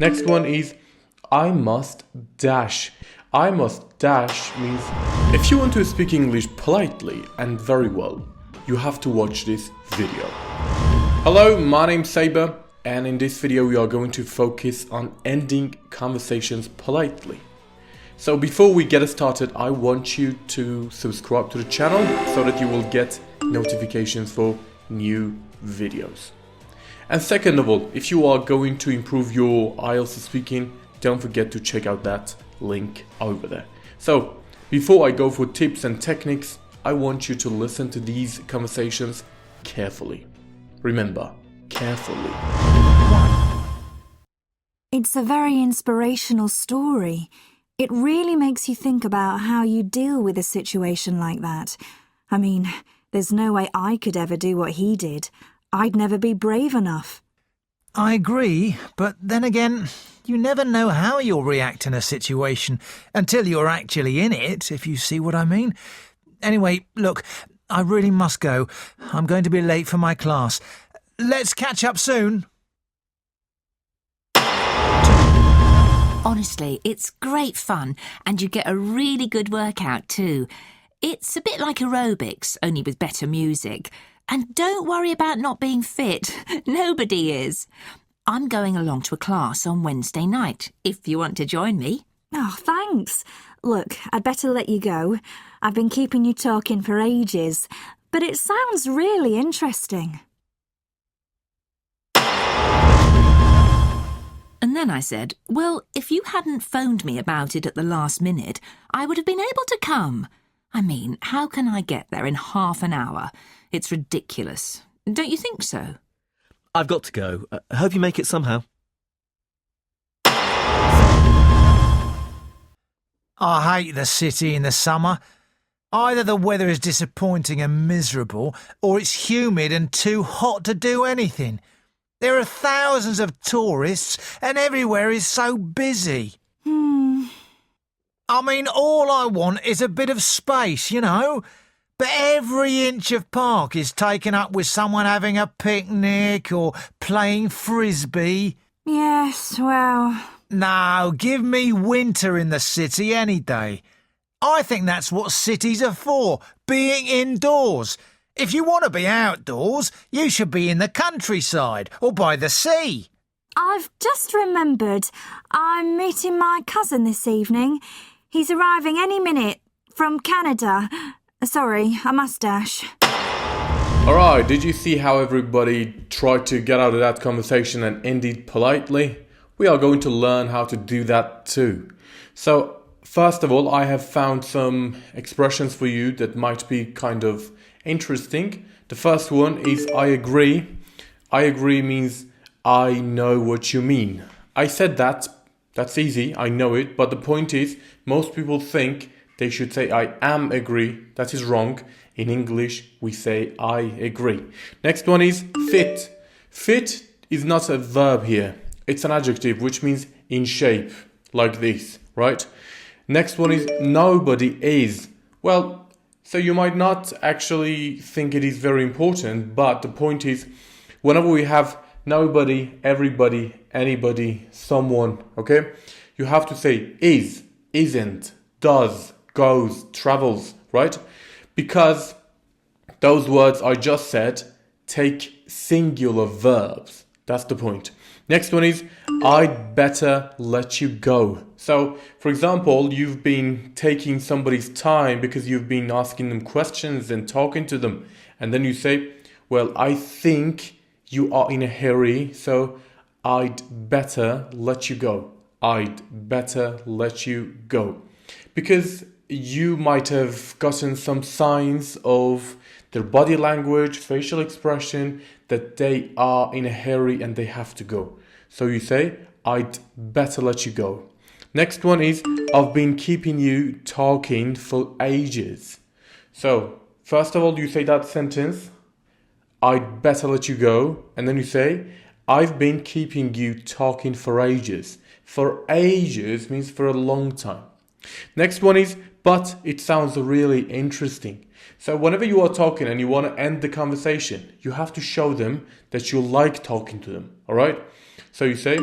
Next one is I must dash. I must dash means if you want to speak English politely and very well, you have to watch this video. Hello, my name's Saber, and in this video we are going to focus on ending conversations politely. So before we get started, I want you to subscribe to the channel so that you will get notifications for new videos. And second of all, if you are going to improve your IELTS speaking, don't forget to check out that link over there. So before I go for tips and techniques, I want you to listen to these conversations carefully. Remember, carefully. It's a very inspirational story. It really makes you think about how you deal with a situation like that. I mean, there's no way I could ever do what he did. I'd never be brave enough. I agree, but then again, you never know how you'll react in a situation until you're actually in it, if you see what I mean. Anyway, look, I really must go. I'm going to be late for my class. Let's catch up soon. Honestly, it's great fun, and you get a really good workout too. It's a bit like aerobics, only with better music. And don't worry about not being fit. Nobody is. I'm going along to a class on Wednesday night, if you want to join me. Oh, thanks. Look, I'd better let you go. I've been keeping you talking for ages, but it sounds really interesting. And then I said, well, if you hadn't phoned me about it at the last minute, I would have been able to come. I mean, how can I get there in half an hour? It's ridiculous. Don't you think so? I've got to go. I hope you make it somehow. I hate the city in the summer. Either the weather is disappointing and miserable, or it's humid and too hot to do anything. There are thousands of tourists, and everywhere is so busy. I mean, all I want is a bit of space, you know? But every inch of park is taken up with someone having a picnic or playing frisbee. Yes, well... No, give me winter in the city any day. I think that's what cities are for, being indoors. If you want to be outdoors, you should be in the countryside or by the sea. I've just remembered. I'm meeting my cousin this evening. He's arriving any minute from Canada. Sorry, I must dash. Alright, did you see how everybody tried to get out of that conversation and end it politely? We are going to learn how to do that too. So, first of all, I have found some expressions for you that might be kind of interesting. The first one is I agree. I agree means I know what you mean. I said that. That's easy, I know it. But the point is, most people think they should say I am agree. That is wrong. In English, we say I agree. Next one is fit. Fit is not a verb here. It's an adjective, which means in shape, like this, right? Next one is nobody is. Well, so you might not actually think it is very important, but the point is, whenever we have nobody, everybody, anybody, someone, okay? You have to say is, isn't, does, goes, travels, right? Because those words I just said take singular verbs. That's the point. Next one is I'd better let you go. So, for example, you've been taking somebody's time because you've been asking them questions and talking to them. And then you say, well, I think you are in a hurry, so I'd better let you go. I'd better let you go. Because you might have gotten some signs of their body language, facial expression, that they are in a hurry and they have to go. So you say, I'd better let you go. Next one is, I've been keeping you talking for ages. So, first of all, you say that sentence, I'd better let you go. And then you say, I've been keeping you talking for ages. For ages means for a long time. Next one is, but it sounds really interesting. So whenever you are talking and you want to end the conversation, you have to show them that you like talking to them, all right? So you say,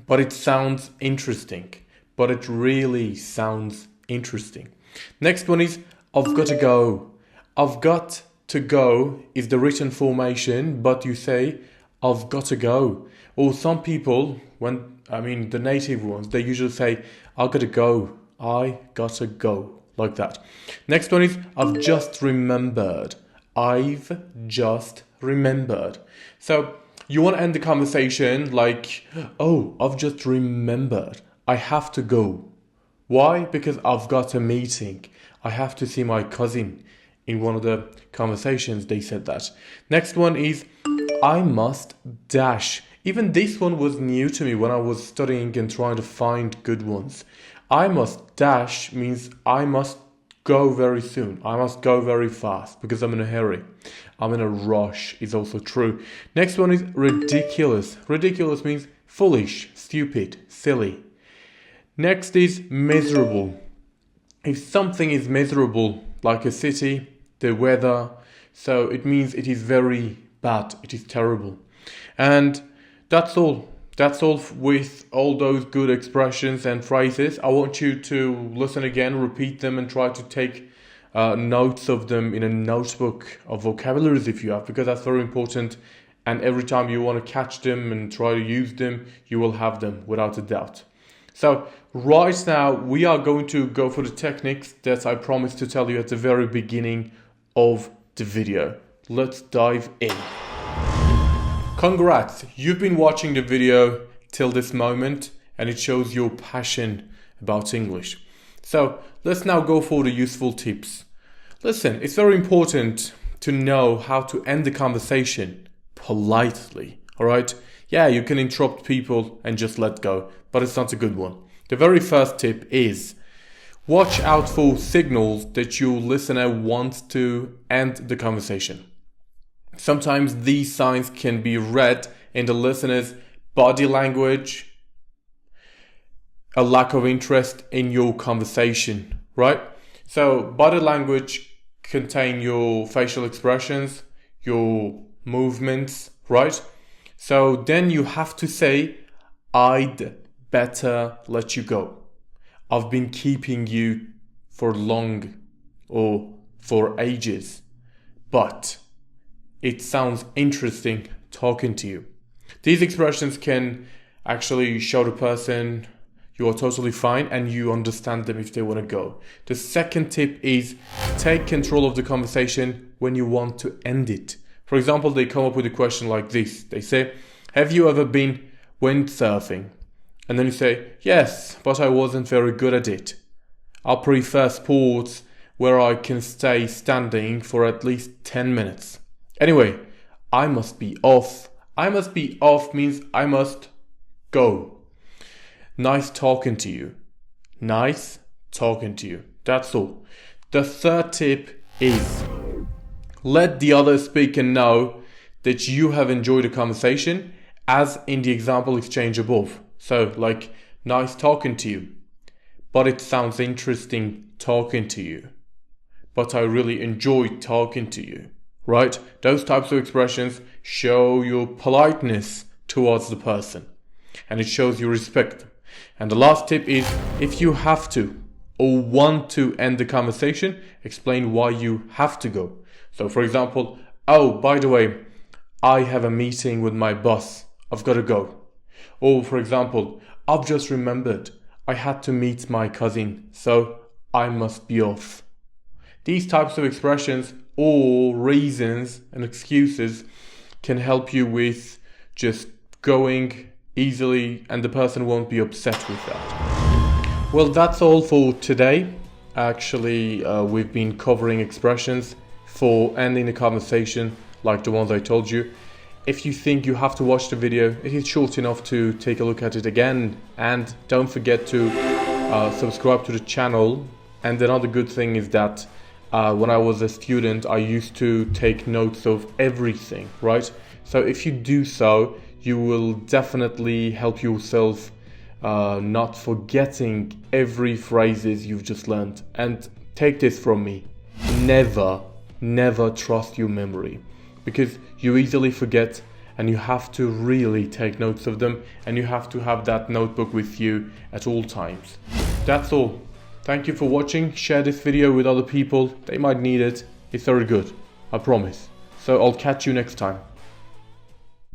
but it sounds interesting. But it really sounds interesting. Next one is I've got to go. I've got to go is the written formation, but you say I've got to go. Or some people, the native ones, they usually say I gotta go. I gotta go. Like that. Next one is I've just remembered. I've just remembered. So you want to end the conversation like, oh, I've just remembered. I have to go. Why? Because I've got a meeting. I have to see my cousin. In one of the conversations, they said that. Next one is I must dash. Even this one was new to me when I was studying and trying to find good ones. I must dash means I must go very soon. I must go very fast because I'm in a hurry. I'm in a rush is also true. Next one is ridiculous. Ridiculous means foolish, stupid, silly. Next is miserable. If something is miserable, like a city, the weather, so it means it is very bad, it is terrible. And that's all. That's all with all those good expressions and phrases. I want you to listen again, repeat them, and try to take notes of them in a notebook of vocabularies if you have, because that's very important. And every time you want to catch them and try to use them, you will have them without a doubt. So right now we are going to go for the techniques that I promised to tell you at the very beginning of the video. Let's dive in. Congrats, you've been watching the video till this moment and it shows your passion about English. So let's now go for the useful tips. Listen, it's very important to know how to end the conversation politely, alright? Yeah, you can interrupt people and just let go, but it's not a good one. The very first tip is watch out for signals that your listener wants to end the conversation. Sometimes these signs can be read in the listener's body language, a lack of interest in your conversation, right? So body language contain your facial expressions, your movements, right? So then you have to say, I'd better let you go. I've been keeping you for long or for ages, but it sounds interesting talking to you. These expressions can actually show the person you are totally fine and you understand them if they want to go. The second tip is take control of the conversation when you want to end it. For example, they come up with a question like this. They say, have you ever been windsurfing? And then you say, yes, but I wasn't very good at it. I prefer sports where I can stay standing for at least 10 minutes. Anyway, I must be off. I must be off means I must go. Nice talking to you. Nice talking to you. That's all. The third tip is let the other speaker know that you have enjoyed the conversation, as in the example exchange above. So, like, nice talking to you. But it sounds interesting talking to you. But I really enjoyed talking to you. Right? Those types of expressions show your politeness towards the person. And it shows you respect. And the last tip is, if you have to or want to end the conversation, explain why you have to go. So for example, oh, by the way, I have a meeting with my boss. I've got to go. Or for example, I've just remembered I had to meet my cousin, so I must be off. These types of expressions or reasons and excuses can help you with just going easily and the person won't be upset with that. Well, that's all for today. Actually, we've been covering expressions for ending the conversation like the ones I told you. If you think you have to watch the video, it is short enough to take a look at it again. And don't forget to subscribe to the channel. And another good thing is that when I was a student, I used to take notes of everything, right? So if you do so, you will definitely help yourself not forgetting every phrases you've just learned. And take this from me, never trust your memory, because you easily forget and you have to really take notes of them, and you have to have that notebook with you at all times. That's all. Thank you for watching. Share this video with other people. They might need it. It's very good, I promise. So I'll catch you next time.